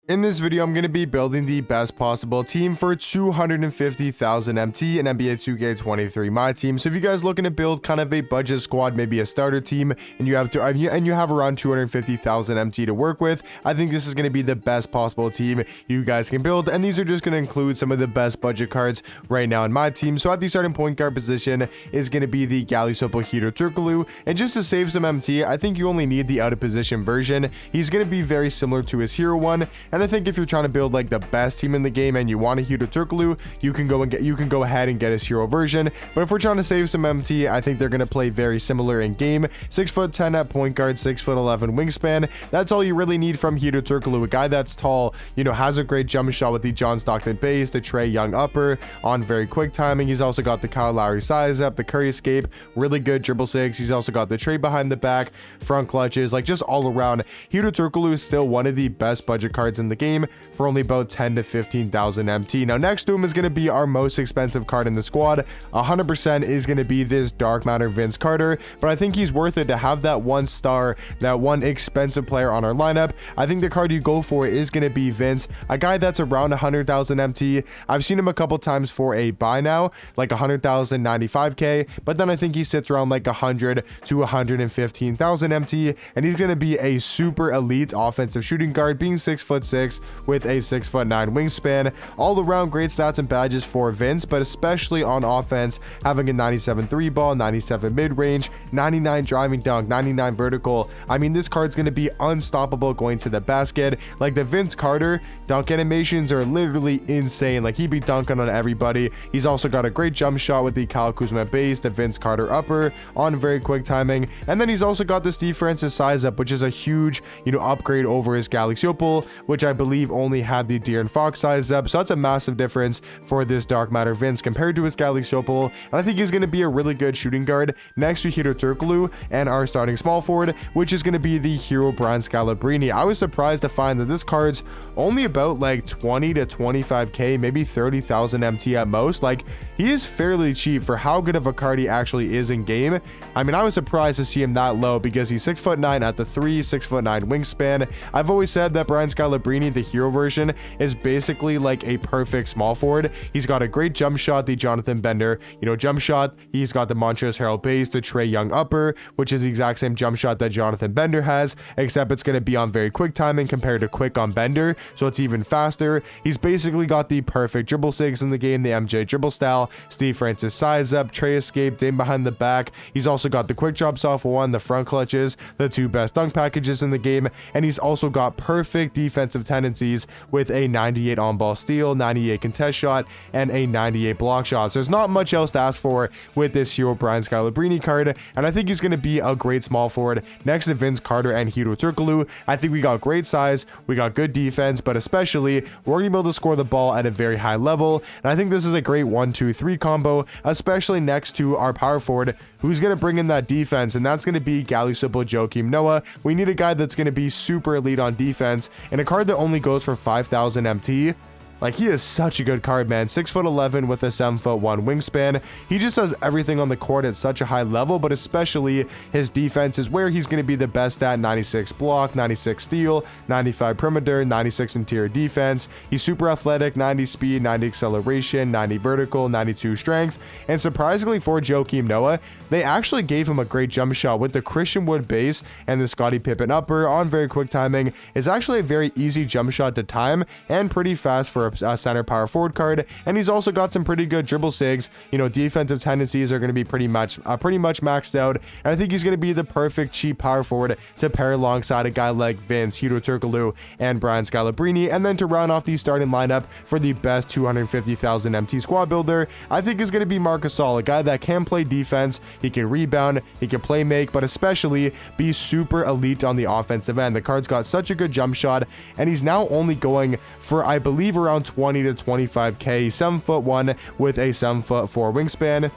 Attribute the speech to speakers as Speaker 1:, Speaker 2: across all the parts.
Speaker 1: In this video, I'm going to be building the best possible team for 250,000 MT in NBA 2K23 Myteam. So if you guys looking to build kind of a budget squad, maybe a starter team, and you have around 250,000 MT to work with, I think this is going to be the best possible team you guys can build. And these are just going to include some of the best budget cards right now in my team. So at the starting point guard position is going to be the Galisopo Hito Turkoglu. And just to save some MT, I think you only need the out of position version. He's going to be very similar to his hero one. And I think if you're trying to build like the best team in the game and you want a Hito Turkoglu, you can go ahead and get his hero version. But if we're trying to save some MT, I think they're going to play very similar in game. 6'10" at point guard, 6'11" wingspan. That's all you really need from Hito Turkoglu. A guy that's tall, has a great jump shot with the John Stockton base, the Trae Young upper on very quick timing. He's also got the Kyle Lowry size up, the Curry escape, really good dribble six. He's also got the Trae behind the back, front clutches, like just all around. Hito Turkoglu is still one of the best budget cards in the game for only about 10 to 15,000 MT. Now next to him is going to be our most expensive card in the squad. 100% is going to be this Dark Matter Vince Carter, but I think he's worth it to have that one star, that one expensive player on our lineup. I think the card you go for is going to be Vince, a guy that's around 100,000 MT. I've seen him a couple times for a buy now, like 100,000, 95k, but then I think he sits around like 100 to 115,000 MT, and he's going to be a super elite offensive shooting guard, being 6'6" with a 6'9" wingspan. All around great stats and badges for Vince, but especially on offense, having a 97 3 ball, 97 mid-range, 99 driving dunk, 99 vertical. I mean, this card's going to be unstoppable going to the basket. Like the Vince Carter dunk animations are literally insane. Like he'd be dunking on everybody. He's also got a great jump shot with the Kyle Kuzma base, the Vince Carter upper on very quick timing. And then he's also got the Steve Francis size up, which is a huge, upgrade over his Galisopo, which I believe only had the De'Aaron Fox size up. So that's a massive difference for this Dark Matter Vince compared to his Galisopo. And I think he's going to be a really good shooting guard next to Hito Turkoglu and our starting small forward, which is going to be the hero Brian Scalabrine. I was surprised to find that this card's only about like 20 to 25k, maybe 30,000 MT at most. Like he is fairly cheap for how good of a card he actually is in game. I mean, I was surprised to see him that low because he's 6'9" at the 3, 6'9" wingspan. I've always said that Brian Scalabrine, the hero version, is basically like a perfect small forward. He's got a great jump shot, the Jonathan Bender, jump shot. He's got the Montrezl Harrell base, the Trae Young upper, which is the exact same jump shot that Jonathan Bender has, except it's going to be on very quick timing compared to quick on Bender, so it's even faster. He's basically got the perfect dribble six in the game, the MJ dribble style, Steve Francis size up, Trae escape, in behind the back. He's also got the quick drops off one, the front clutches, the two best dunk packages in the game, and he's also got perfect defensive tendencies with a 98 on ball steal, 98 contest shot, and a 98 block shot. So there's not much else to ask for with this hero Brian Scalabrine card, and I think he's going to be a great small forward next to Vince Carter and Hito Turkoglu. I think we got great size, we got good defense, but especially we're going to be able to score the ball at a very high level, and I think this is a great 1-2-3 combo, especially next to our power forward who's going to bring in that defense, and that's going to be Galisopo Joakim Noah. We need a guy that's going to be super elite on defense, and a card that only goes for 5,000 MT. Like, he is such a good card, man. 6'11" with a 7'1" wingspan. He just does everything on the court at such a high level, but especially his defense is where he's going to be the best at. 96 block, 96 steal, 95 perimeter, 96 interior defense. He's super athletic, 90 speed, 90 acceleration, 90 vertical, 92 strength. And surprisingly for Joakim Noah, they actually gave him a great jump shot with the Christian Wood base and the Scottie Pippen upper on very quick timing. It's actually a very easy jump shot to time and pretty fast for a center power forward card, and he's also got some pretty good dribble sigs. Defensive tendencies are going to be pretty much maxed out, and I think he's going to be the perfect cheap power forward to pair alongside a guy like Vince, Hito Turkoglu, and Brian Scalabrine. And then to round off the starting lineup for the best 250,000 MT squad builder, I think is going to be Marc Gasol, a guy that can play defense, he can rebound, he can play make, but especially be super elite on the offensive end. The card's got such a good jump shot, and he's now only going for, I believe, around 20 to 25k, 7'1" with a 7'4" wingspan.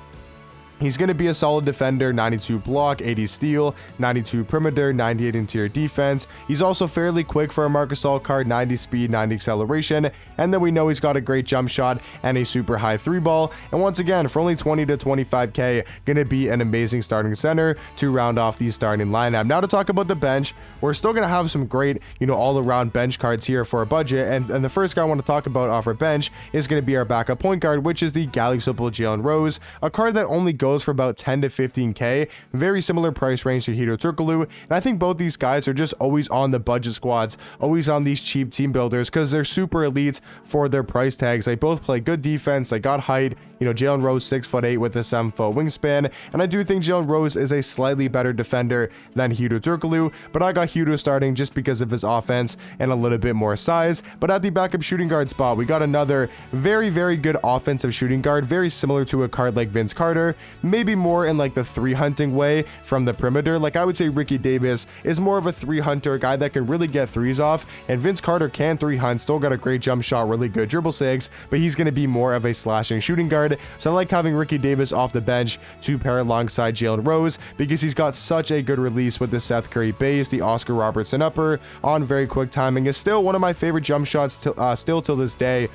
Speaker 1: He's going to be a solid defender, 92 block, 80 steal, 92 perimeter, 98 interior defense. He's also fairly quick for a Marc Gasol card, 90 speed, 90 acceleration. And then we know he's got a great jump shot and a super high 3-ball. And once again, for only 20 to 25K, going to be an amazing starting center to round off the starting lineup. Now to talk about the bench, we're still going to have some great, all-around bench cards here for a budget. And the first guy I want to talk about off our bench is going to be our backup point guard, which is the Galaxy Jalen Rose, a card that only goes for about 10 to 15K, very similar price range to Hedo Turkoglu, and I think both these guys are just always on the budget squads, always on these cheap team builders because they're super elite for their price tags. They both play good defense, they got height, Jalen Rose 6'8" with a 7-foot wingspan, and I do think Jalen Rose is a slightly better defender than Hedo Turkoglu, but I got Hedo starting just because of his offense and a little bit more size. But at the backup shooting guard spot, we got another very, very good offensive shooting guard, very similar to a card like Vince Carter, maybe more in like the 3-hunting way from the perimeter. Like I would say Ricky Davis is more of a 3-hunter, guy that can really get threes off, and Vince Carter can 3-hunt, still got a great jump shot, really good dribble saves, but he's going to be more of a slashing shooting guard. So I like having Ricky Davis off the bench to pair alongside Jalen Rose because he's got such a good release with the Seth Curry base, the Oscar Robertson upper on very quick timing, is still one of my favorite jump shots still till this day.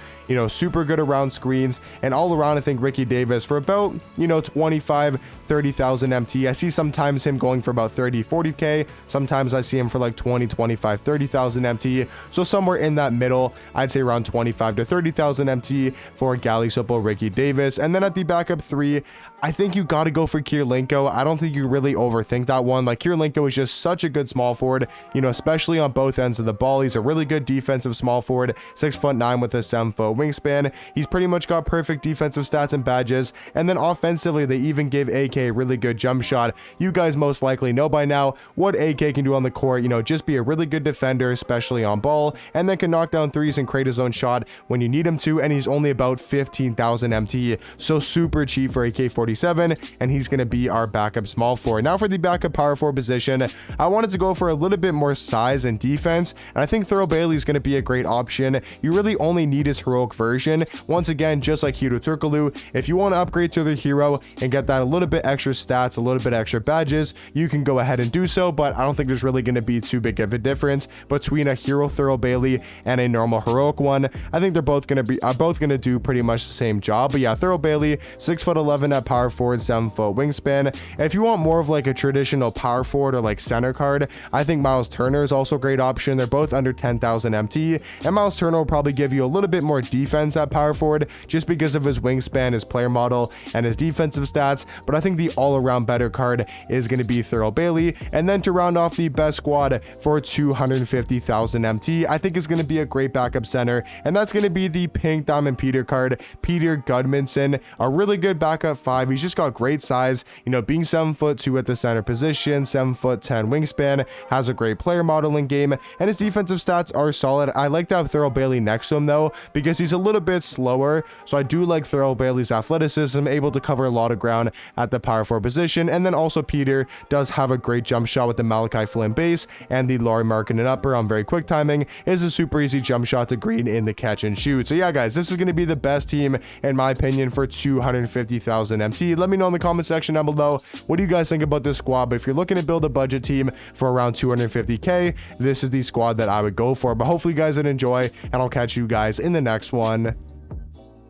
Speaker 1: Super good around screens, and all around I think Ricky Davis for about 25-30,000 MT. I see sometimes him going for about 30-40K, sometimes I see him for like 20-25-30,000 MT, so somewhere in that middle I'd say around 25 to 30,000 MT for Galaxy Ricky Davis. And then at the backup 3, I think you got to go for Kirilenko. I don't think you really overthink that one. Like Kirilenko is just such a good small forward, especially on both ends of the ball. He's a really good defensive small forward, 6'9" with a 7-foot wingspan. He's pretty much got perfect defensive stats and badges. And then offensively, they even gave AK a really good jump shot. You guys most likely know by now what AK can do on the court. Just be a really good defender, especially on ball, and then can knock down threes and create his own shot when you need him to. And he's only about 15,000 MT, so super cheap for AK-47, and he's going to be our backup small forward. Now for the backup power forward position, I wanted to go for a little bit more size and defense, and I think Thurl Bailey is going to be a great option. You really only need his heroic version. Once again, just like Hedo Turkoglu, if you want to upgrade to the hero and get that a little bit extra stats, a little bit extra badges, you can go ahead and do so, but I don't think there's really going to be too big of a difference between a hero Thurl Bailey and a normal heroic one. I think they're both going to do pretty much the same job. But yeah, Thurl Bailey, 6'11" at power forward, 7-foot wingspan. If you want more of like a traditional power forward or like center card, I think Miles Turner is also a great option. They're both under 10,000 MT, and Miles Turner will probably give you a little bit more defense at power forward just because of his wingspan, his player model, and his defensive stats. But I think the all-around better card is going to be Thurl Bailey. And then to round off the best squad for 250,000 MT, I think is going to be a great backup center, and that's going to be the Pink Diamond Peter card, Peter Gudmundsson, a really good backup 5. He's just got great size, being 7'2" at the center position, 7'10" wingspan, has a great player modeling game, and his defensive stats are solid. I like to have Thurl Bailey next to him though, because he's a little bit slower, so I do like Thurl Bailey's athleticism, able to cover a lot of ground at the power forward position. And then also Peter does have a great jump shot with the Malachi Flynn base and the Lauri Markkanen upper on very quick timing, is a super easy jump shot to green in the catch and shoot. So yeah guys, this is going to be the best team in my opinion for 250,000 MT. Let me know in the comment section down below, what do you guys think about this squad? But if you're looking to build a budget team for around 250K, this is the squad that I would go for. But hopefully you guys did enjoy, and I'll catch you guys in the next one.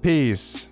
Speaker 1: Peace.